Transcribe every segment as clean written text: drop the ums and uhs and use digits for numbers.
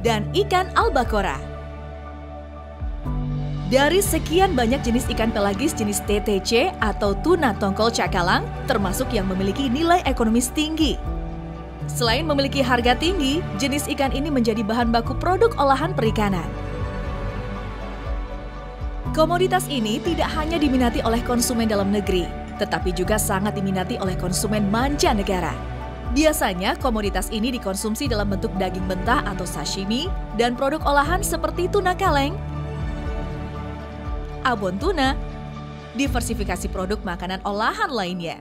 dan ikan albacora. Dari sekian banyak jenis ikan pelagis jenis TTC atau tuna tongkol cakalang, termasuk yang memiliki nilai ekonomis tinggi. Selain memiliki harga tinggi, jenis ikan ini menjadi bahan baku produk olahan perikanan. Komoditas ini tidak hanya diminati oleh konsumen dalam negeri, tetapi juga sangat diminati oleh konsumen mancanegara. Biasanya komoditas ini dikonsumsi dalam bentuk daging mentah atau sashimi dan produk olahan seperti tuna kaleng, abon tuna, diversifikasi produk makanan olahan lainnya.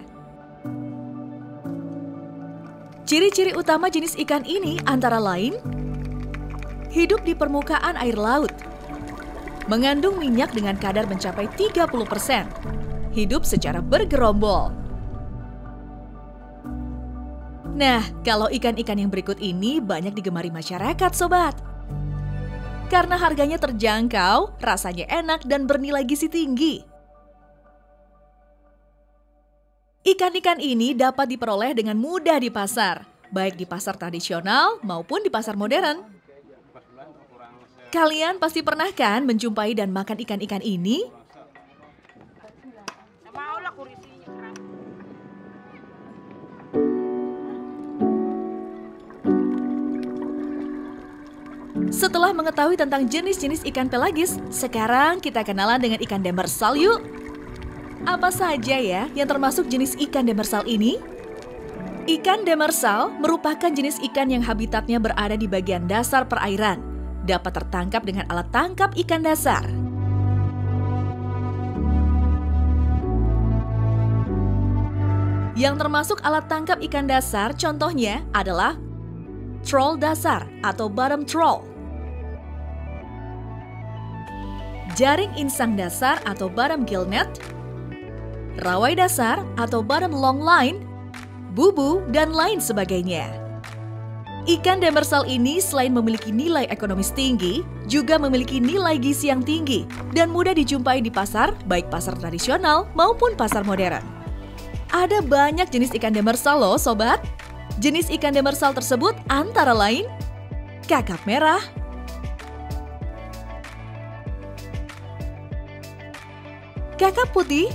Ciri-ciri utama jenis ikan ini antara lain hidup di permukaan air laut, mengandung minyak dengan kadar mencapai 30%, hidup secara bergerombol. Nah, kalau ikan-ikan yang berikut ini banyak digemari masyarakat, sobat. Karena harganya terjangkau, rasanya enak dan bernilai gizi tinggi. Ikan-ikan ini dapat diperoleh dengan mudah di pasar, baik di pasar tradisional maupun di pasar modern. Kalian pasti pernah kan menjumpai dan makan ikan-ikan ini? Setelah mengetahui tentang jenis-jenis ikan pelagis, sekarang kita kenalan dengan ikan demersal yuk. Apa saja ya yang termasuk jenis ikan demersal ini? Ikan demersal merupakan jenis ikan yang habitatnya berada di bagian dasar perairan. Dapat tertangkap dengan alat tangkap ikan dasar. Yang termasuk alat tangkap ikan dasar contohnya adalah troll dasar atau bottom troll, jaring insang dasar atau bottom gill net, rawai dasar atau bottom long line, bubu, dan lain sebagainya. Ikan demersal ini selain memiliki nilai ekonomis tinggi, juga memiliki nilai gizi yang tinggi dan mudah dijumpai di pasar, baik pasar tradisional maupun pasar modern. Ada banyak jenis ikan demersal loh, sobat. Jenis ikan demersal tersebut antara lain kakap merah, kakap putih,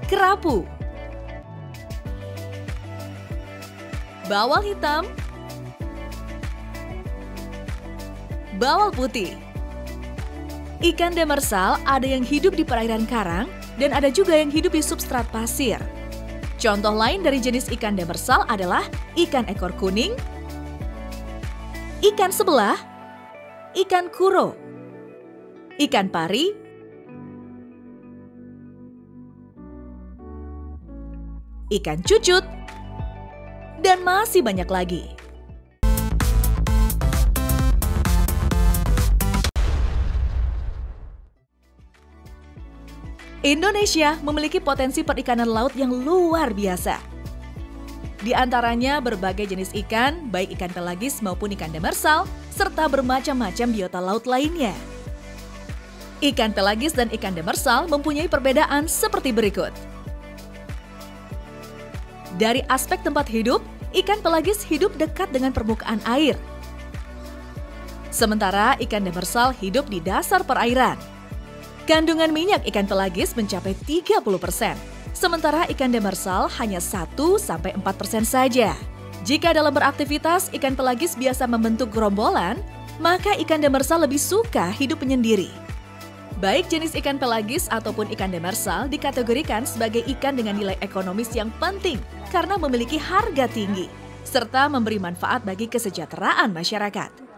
kerapu, bawal hitam, bawal putih. Ikan demersal ada yang hidup di perairan karang dan ada juga yang hidup di substrat pasir. Contoh lain dari jenis ikan demersal adalah ikan ekor kuning, ikan sebelah, ikan kuro, ikan pari, ikan cucut, dan masih banyak lagi. Indonesia memiliki potensi perikanan laut yang luar biasa. Di antaranya berbagai jenis ikan, baik ikan pelagis maupun ikan demersal, serta bermacam-macam biota laut lainnya. Ikan pelagis dan ikan demersal mempunyai perbedaan seperti berikut. Dari aspek tempat hidup, ikan pelagis hidup dekat dengan permukaan air. Sementara ikan demersal hidup di dasar perairan. Kandungan minyak ikan pelagis mencapai 30%, sementara ikan demersal hanya 1-4% saja. Jika dalam beraktivitas ikan pelagis biasa membentuk gerombolan, maka ikan demersal lebih suka hidup menyendiri. Baik jenis ikan pelagis ataupun ikan demersal dikategorikan sebagai ikan dengan nilai ekonomis yang penting karena memiliki harga tinggi, serta memberi manfaat bagi kesejahteraan masyarakat.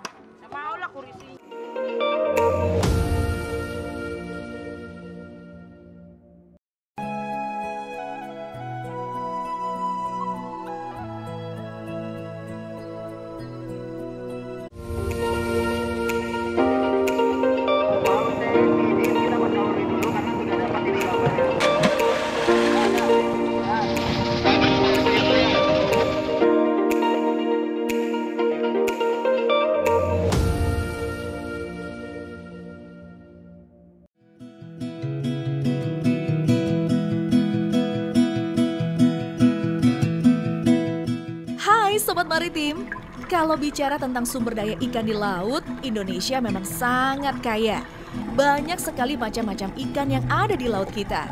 Maritim, kalau bicara tentang sumber daya ikan di laut, Indonesia memang sangat kaya. Banyak sekali macam-macam ikan yang ada di laut kita.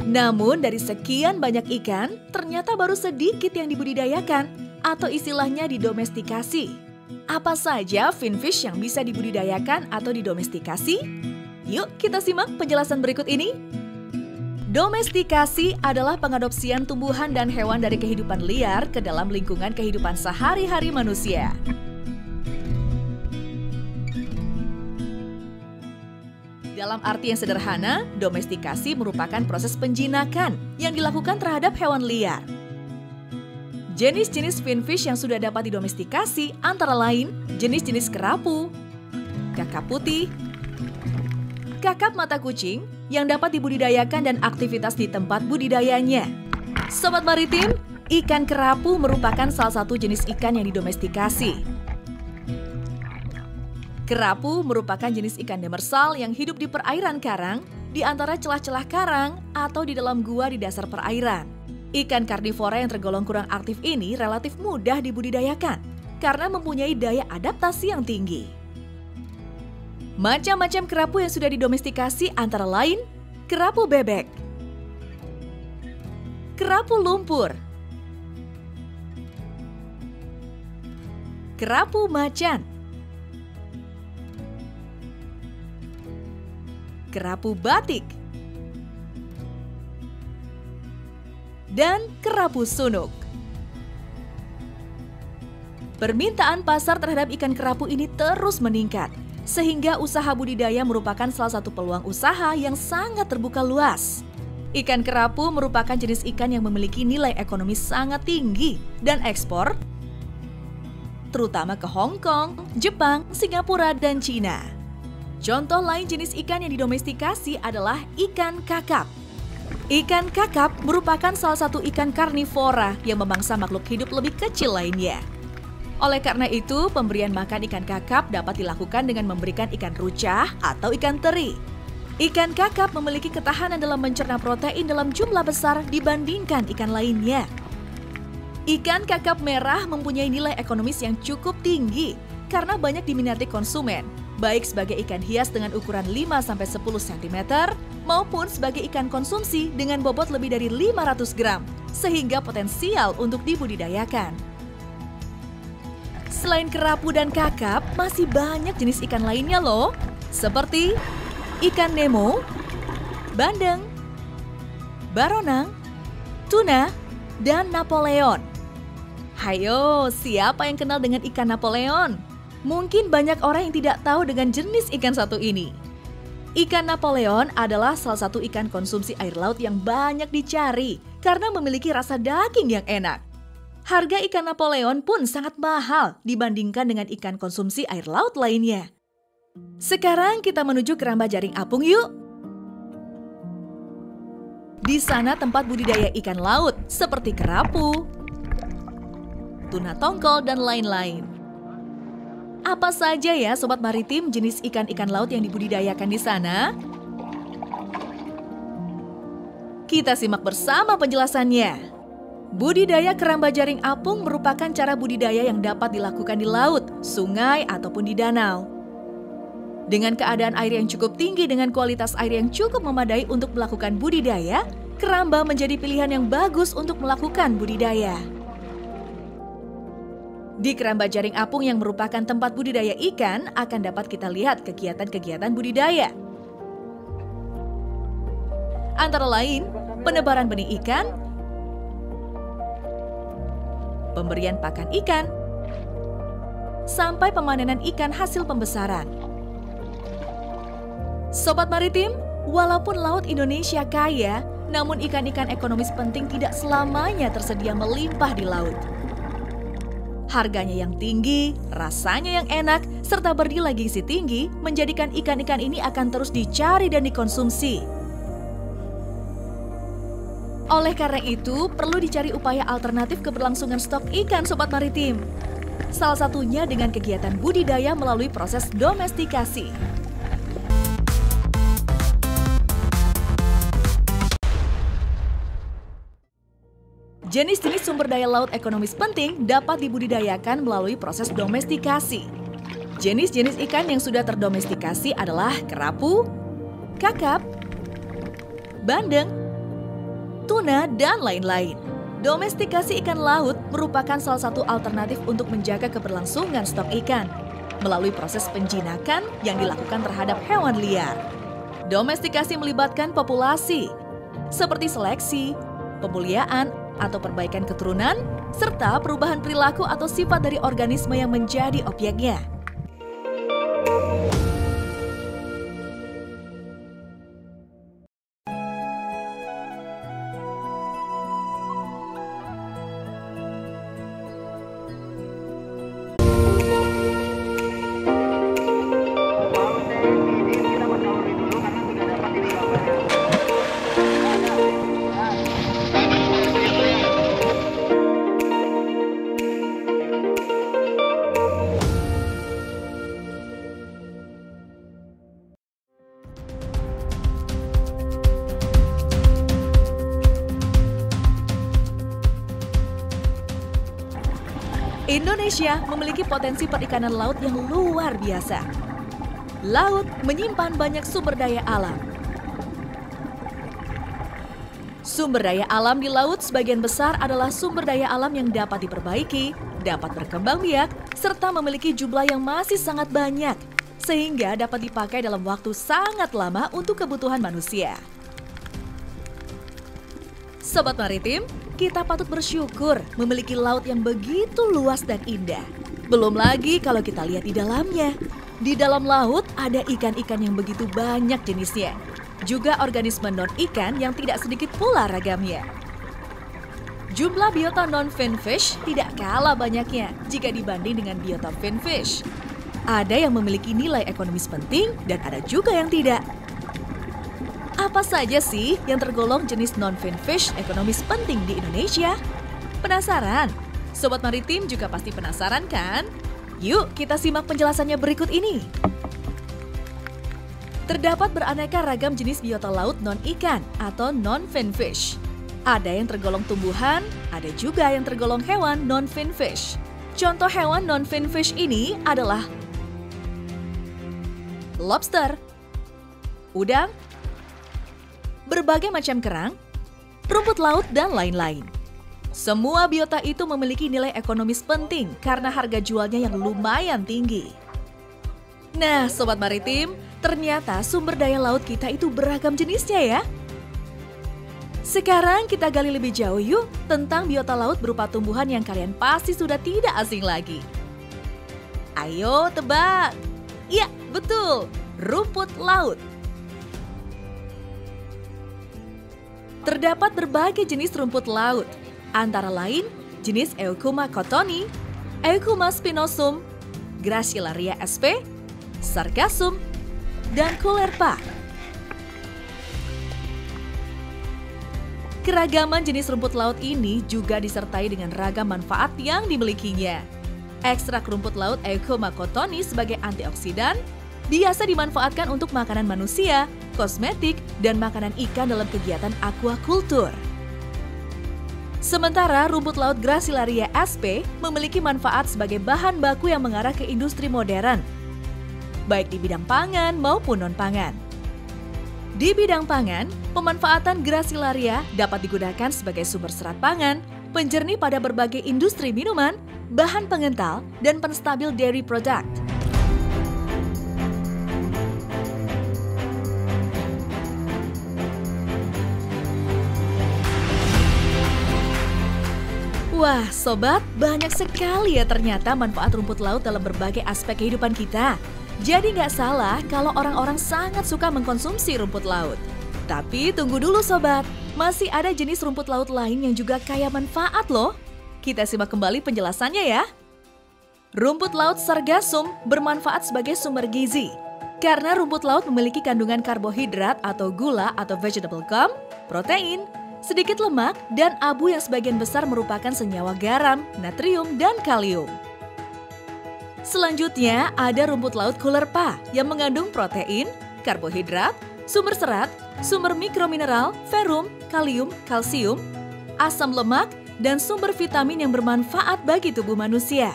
Namun dari sekian banyak ikan, ternyata baru sedikit yang dibudidayakan atau istilahnya didomestikasi. Apa saja finfish yang bisa dibudidayakan atau didomestikasi? Yuk kita simak penjelasan berikut ini. Domestikasi adalah pengadopsian tumbuhan dan hewan dari kehidupan liar ke dalam lingkungan kehidupan sehari-hari manusia. Dalam arti yang sederhana, domestikasi merupakan proses penjinakan yang dilakukan terhadap hewan liar. Jenis-jenis finfish yang sudah dapat didomestikasi antara lain jenis-jenis kerapu, kakap putih, kakap mata kucing yang dapat dibudidayakan dan aktivitas di tempat budidayanya. Sobat Maritim, ikan kerapu merupakan salah satu jenis ikan yang didomestikasi. Kerapu merupakan jenis ikan demersal yang hidup di perairan karang, di antara celah-celah karang atau di dalam gua di dasar perairan. Ikan karnivora yang tergolong kurang aktif ini relatif mudah dibudidayakan karena mempunyai daya adaptasi yang tinggi. Macam-macam kerapu yang sudah didomestikasi antara lain kerapu bebek, kerapu lumpur, kerapu macan, kerapu batik, dan kerapu sunuk. Permintaan pasar terhadap ikan kerapu ini terus meningkat, sehingga usaha budidaya merupakan salah satu peluang usaha yang sangat terbuka luas. Ikan kerapu merupakan jenis ikan yang memiliki nilai ekonomi sangat tinggi dan ekspor, terutama ke Hong Kong, Jepang, Singapura, dan Cina. Contoh lain jenis ikan yang didomestikasi adalah ikan kakap. Ikan kakap merupakan salah satu ikan karnivora yang memangsa makhluk hidup lebih kecil lainnya. Oleh karena itu, pemberian makan ikan kakap dapat dilakukan dengan memberikan ikan rucah atau ikan teri. Ikan kakap memiliki ketahanan dalam mencerna protein dalam jumlah besar dibandingkan ikan lainnya. Ikan kakap merah mempunyai nilai ekonomis yang cukup tinggi karena banyak diminati konsumen, baik sebagai ikan hias dengan ukuran 5-10 cm maupun sebagai ikan konsumsi dengan bobot lebih dari 500 gram, sehingga potensial untuk dibudidayakan. Selain kerapu dan kakap, masih banyak jenis ikan lainnya loh, seperti ikan nemo, bandeng, baronang, tuna, dan Napoleon. Hayo, siapa yang kenal dengan ikan Napoleon? Mungkin banyak orang yang tidak tahu dengan jenis ikan satu ini. Ikan Napoleon adalah salah satu ikan konsumsi air laut yang banyak dicari karena memiliki rasa daging yang enak. Harga ikan Napoleon pun sangat mahal dibandingkan dengan ikan konsumsi air laut lainnya. Sekarang kita menuju ke Ramba Jaring Apung yuk. Di sana tempat budidaya ikan laut seperti kerapu, tuna tongkol, dan lain-lain. Apa saja ya Sobat Maritim jenis ikan-ikan laut yang dibudidayakan di sana? Kita simak bersama penjelasannya. Budidaya keramba jaring apung merupakan cara budidaya yang dapat dilakukan di laut, sungai, ataupun di danau. Dengan keadaan air yang cukup tinggi dengan kualitas air yang cukup memadai untuk melakukan budidaya, keramba menjadi pilihan yang bagus untuk melakukan budidaya. Di keramba jaring apung yang merupakan tempat budidaya ikan, akan dapat kita lihat kegiatan-kegiatan budidaya. Antara lain, penebaran benih ikan, pemberian pakan ikan, sampai pemanenan ikan hasil pembesaran. Sobat Maritim, walaupun laut Indonesia kaya, namun ikan-ikan ekonomis penting tidak selamanya tersedia melimpah di laut. Harganya yang tinggi, rasanya yang enak, serta bernilai gizi tinggi menjadikan ikan-ikan ini akan terus dicari dan dikonsumsi. Oleh karena itu, perlu dicari upaya alternatif keberlangsungan stok ikan Sobat Maritim. Salah satunya dengan kegiatan budidaya melalui proses domestikasi. Jenis-jenis sumber daya laut ekonomis penting dapat dibudidayakan melalui proses domestikasi. Jenis-jenis ikan yang sudah terdomestikasi adalah kerapu, kakap, bandeng, tuna, dan lain-lain. Domestikasi ikan laut merupakan salah satu alternatif untuk menjaga keberlangsungan stok ikan melalui proses penjinakan yang dilakukan terhadap hewan liar. Domestikasi melibatkan populasi, seperti seleksi, pemuliaan, atau perbaikan keturunan, serta perubahan perilaku atau sifat dari organisme yang menjadi objeknya. Indonesia memiliki potensi perikanan laut yang luar biasa. Laut menyimpan banyak sumber daya alam. Sumber daya alam di laut sebagian besar adalah sumber daya alam yang dapat diperbaiki, dapat berkembang biak, serta memiliki jumlah yang masih sangat banyak, sehingga dapat dipakai dalam waktu sangat lama untuk kebutuhan manusia. Sobat Maritim, kita patut bersyukur memiliki laut yang begitu luas dan indah. Belum lagi kalau kita lihat di dalamnya. Di dalam laut ada ikan-ikan yang begitu banyak jenisnya. Juga organisme non-ikan yang tidak sedikit pula ragamnya. Jumlah biota non-finfish tidak kalah banyaknya jika dibanding dengan biota finfish. Ada yang memiliki nilai ekonomis penting dan ada juga yang tidak. Apa saja sih yang tergolong jenis non-finfish ekonomis penting di Indonesia? Penasaran? Sobat Maritim juga pasti penasaran kan? Yuk kita simak penjelasannya berikut ini. Terdapat beraneka ragam jenis biota laut non-ikan atau non-finfish. Ada yang tergolong tumbuhan, ada juga yang tergolong hewan non-finfish. Contoh hewan non-finfish ini adalah lobster, udang, berbagai macam kerang, rumput laut, dan lain-lain. Semua biota itu memiliki nilai ekonomis penting karena harga jualnya yang lumayan tinggi. Nah, Sobat Maritim, ternyata sumber daya laut kita itu beragam jenisnya ya. Sekarang kita gali lebih jauh yuk tentang biota laut berupa tumbuhan yang kalian pasti sudah tidak asing lagi. Ayo tebak. Iya, betul, rumput laut. Terdapat berbagai jenis rumput laut, antara lain jenis Eucuma cottoni, Eucuma spinosum, Gracilaria sp, Sargassum, dan Caulerpa. Keragaman jenis rumput laut ini juga disertai dengan ragam manfaat yang dimilikinya. Ekstrak rumput laut Eucuma cottoni sebagai antioksidan biasa dimanfaatkan untuk makanan manusia, kosmetik, dan makanan ikan dalam kegiatan aquaculture. Sementara rumput laut Gracilaria sp memiliki manfaat sebagai bahan baku yang mengarah ke industri modern, baik di bidang pangan maupun non-pangan. Di bidang pangan, pemanfaatan Gracilaria dapat digunakan sebagai sumber serat pangan, penjernih pada berbagai industri minuman, bahan pengental, dan penstabil dairy product. Wah, sobat, banyak sekali ya ternyata manfaat rumput laut dalam berbagai aspek kehidupan kita. Jadi nggak salah kalau orang-orang sangat suka mengkonsumsi rumput laut. Tapi tunggu dulu sobat, masih ada jenis rumput laut lain yang juga kaya manfaat loh. Kita simak kembali penjelasannya ya. Rumput laut Sargassum bermanfaat sebagai sumber gizi. Karena rumput laut memiliki kandungan karbohidrat atau gula atau vegetable gum, protein, sedikit lemak, dan abu yang sebagian besar merupakan senyawa garam, natrium, dan kalium. Selanjutnya ada rumput laut Caulerpa yang mengandung protein, karbohidrat, sumber serat, sumber mikromineral, ferrum, kalium, kalsium, asam lemak, dan sumber vitamin yang bermanfaat bagi tubuh manusia.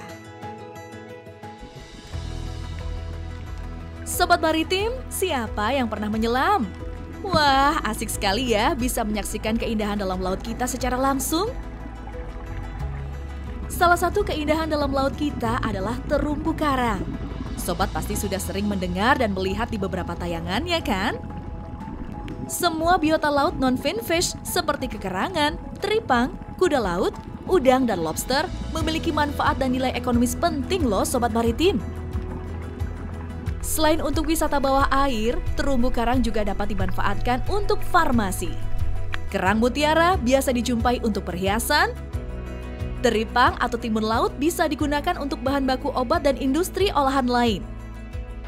Sobat Maritim, siapa yang pernah menyelam? Wah, asik sekali ya bisa menyaksikan keindahan dalam laut kita secara langsung. Salah satu keindahan dalam laut kita adalah terumbu karang. Sobat pasti sudah sering mendengar dan melihat di beberapa tayangan, ya kan? Semua biota laut non-finfish seperti kekerangan, teripang, kuda laut, udang, dan lobster memiliki manfaat dan nilai ekonomis penting loh Sobat Maritim. Selain untuk wisata bawah air, terumbu karang juga dapat dimanfaatkan untuk farmasi. Kerang mutiara biasa dijumpai untuk perhiasan. Teripang atau timun laut bisa digunakan untuk bahan baku obat dan industri olahan lain.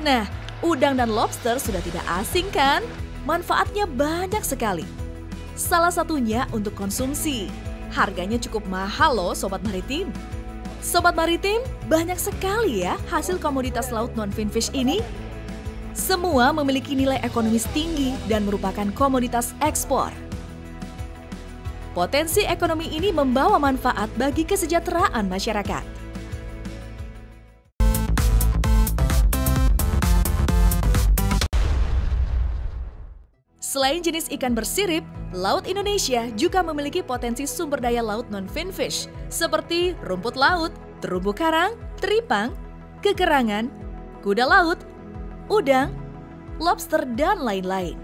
Nah, udang dan lobster sudah tidak asing kan? Manfaatnya banyak sekali. Salah satunya untuk konsumsi. Harganya cukup mahal loh Sobat Maritim. Sobat Maritim, banyak sekali ya hasil komoditas laut non-finfish ini. Semua memiliki nilai ekonomis tinggi dan merupakan komoditas ekspor. Potensi ekonomi ini membawa manfaat bagi kesejahteraan masyarakat. Selain jenis ikan bersirip, Laut Indonesia juga memiliki potensi sumber daya laut non-finfish seperti rumput laut, terumbu karang, teripang, kekerangan, kuda laut, udang, lobster, dan lain-lain.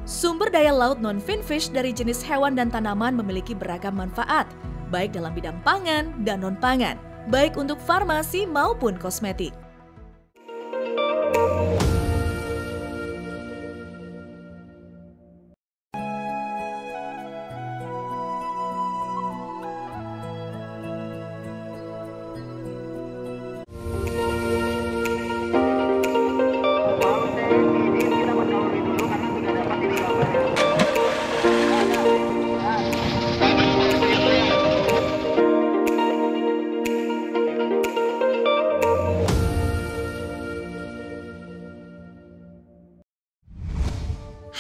Sumber daya laut non-finfish dari jenis hewan dan tanaman memiliki beragam manfaat, baik dalam bidang pangan dan non-pangan, baik untuk farmasi maupun kosmetik.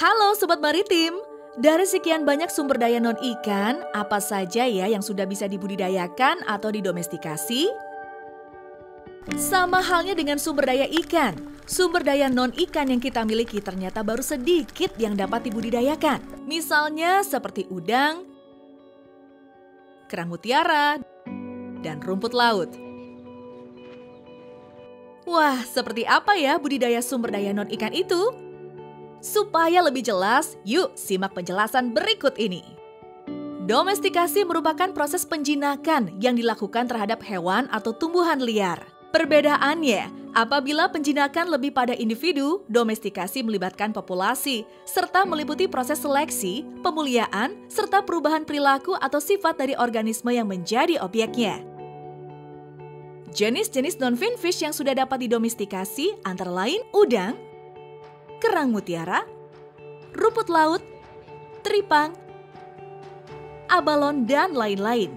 Halo Sobat Maritim, dari sekian banyak sumber daya non-ikan, apa saja ya yang sudah bisa dibudidayakan atau didomestikasi? Sama halnya dengan sumber daya ikan, sumber daya non-ikan yang kita miliki ternyata baru sedikit yang dapat dibudidayakan. Misalnya seperti udang, kerang mutiara, dan rumput laut. Wah, seperti apa ya budidaya sumber daya non-ikan itu? Supaya lebih jelas, yuk simak penjelasan berikut ini. Domestikasi merupakan proses penjinakan yang dilakukan terhadap hewan atau tumbuhan liar. Perbedaannya, apabila penjinakan lebih pada individu, domestikasi melibatkan populasi, serta meliputi proses seleksi, pemuliaan, serta perubahan perilaku atau sifat dari organisme yang menjadi objeknya. Jenis-jenis non-finfish yang sudah dapat didomestikasi antara lain udang, kerang mutiara, rumput laut, teripang, abalon, dan lain-lain.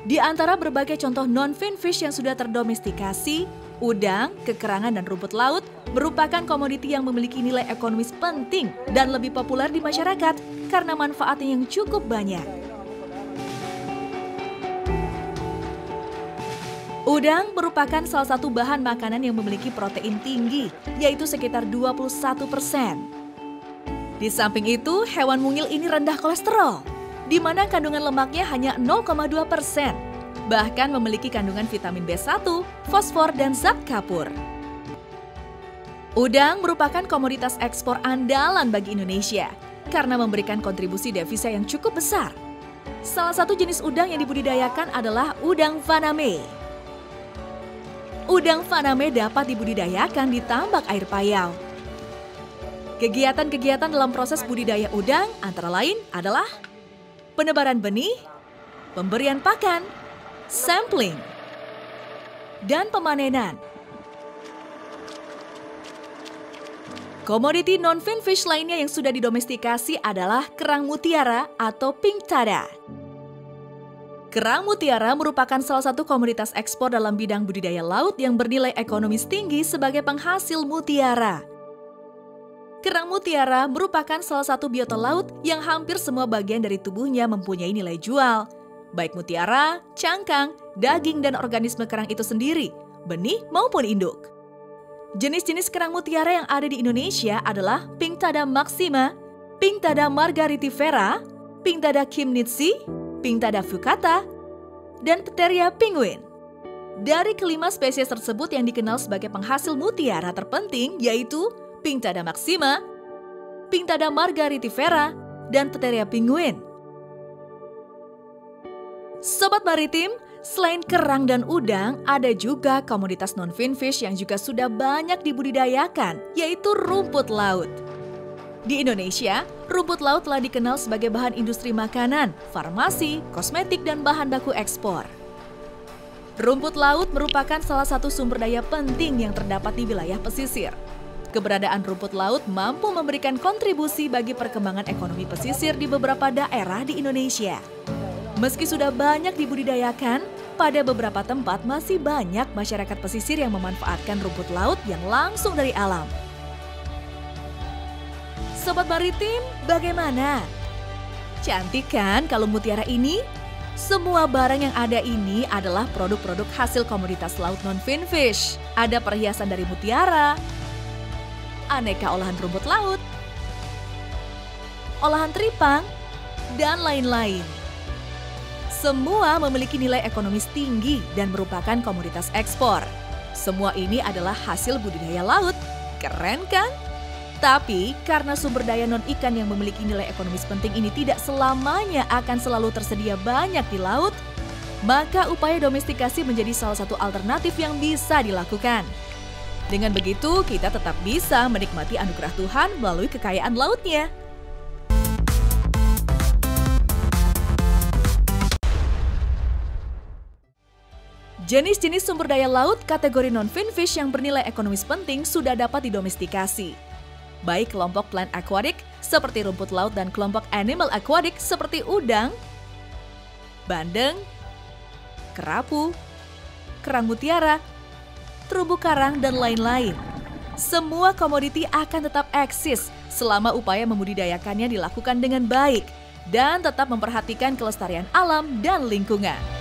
Di antara berbagai contoh non-finfish yang sudah terdomestikasi, udang, kekerangan, dan rumput laut merupakan komoditi yang memiliki nilai ekonomis penting dan lebih populer di masyarakat karena manfaatnya yang cukup banyak. Udang merupakan salah satu bahan makanan yang memiliki protein tinggi, yaitu sekitar 21%. Di samping itu, hewan mungil ini rendah kolesterol, di mana kandungan lemaknya hanya 0,2%. Bahkan memiliki kandungan vitamin B1, fosfor, dan zat kapur. Udang merupakan komoditas ekspor andalan bagi Indonesia, karena memberikan kontribusi devisa yang cukup besar. Salah satu jenis udang yang dibudidayakan adalah udang faname. Udang faname dapat dibudidayakan di tambak air payau. Kegiatan-kegiatan dalam proses budidaya udang antara lain adalah penebaran benih, pemberian pakan, sampling, dan pemanenan. Komoditi non-finfish lainnya yang sudah didomestikasi adalah kerang mutiara atau pinctada. Kerang mutiara merupakan salah satu komoditas ekspor dalam bidang budidaya laut yang bernilai ekonomis tinggi sebagai penghasil mutiara. Kerang mutiara merupakan salah satu biota laut yang hampir semua bagian dari tubuhnya mempunyai nilai jual. Baik mutiara, cangkang, daging, dan organisme kerang itu sendiri, benih maupun induk. Jenis-jenis kerang mutiara yang ada di Indonesia adalah Pinctada maxima, Pinctada margaritifera, Pinctada kimnitzi, Pinctada fucata, dan Pteria penguin. Dari kelima spesies tersebut yang dikenal sebagai penghasil mutiara terpenting yaitu Pinctada maxima, Pinctada margaritifera, dan Pteria penguin. Sobat Maritim, selain kerang dan udang, ada juga komoditas non-finfish yang juga sudah banyak dibudidayakan, yaitu rumput laut. Di Indonesia, rumput laut telah dikenal sebagai bahan industri makanan, farmasi, kosmetik, dan bahan baku ekspor. Rumput laut merupakan salah satu sumber daya penting yang terdapat di wilayah pesisir. Keberadaan rumput laut mampu memberikan kontribusi bagi perkembangan ekonomi pesisir di beberapa daerah di Indonesia. Meski sudah banyak dibudidayakan, pada beberapa tempat masih banyak masyarakat pesisir yang memanfaatkan rumput laut yang langsung dari alam. Sobat Maritim, bagaimana? Cantik kan kalau mutiara ini? Semua barang yang ada ini adalah produk-produk hasil komoditas laut non-finfish. Ada perhiasan dari mutiara, aneka olahan rumput laut, olahan teripang, dan lain-lain. Semua memiliki nilai ekonomis tinggi dan merupakan komoditas ekspor. Semua ini adalah hasil budidaya laut. Keren kan? Tapi karena sumber daya non-ikan yang memiliki nilai ekonomis penting ini tidak selamanya akan selalu tersedia banyak di laut, maka upaya domestikasi menjadi salah satu alternatif yang bisa dilakukan. Dengan begitu, kita tetap bisa menikmati anugerah Tuhan melalui kekayaan lautnya. Jenis-jenis sumber daya laut kategori non-finfish yang bernilai ekonomis penting sudah dapat didomestikasi. Baik kelompok plant aquatic seperti rumput laut dan kelompok animal aquatic seperti udang, bandeng, kerapu, kerang mutiara, terumbu karang, dan lain-lain. Semua komoditi akan tetap eksis selama upaya membudidayakannya dilakukan dengan baik dan tetap memperhatikan kelestarian alam dan lingkungan.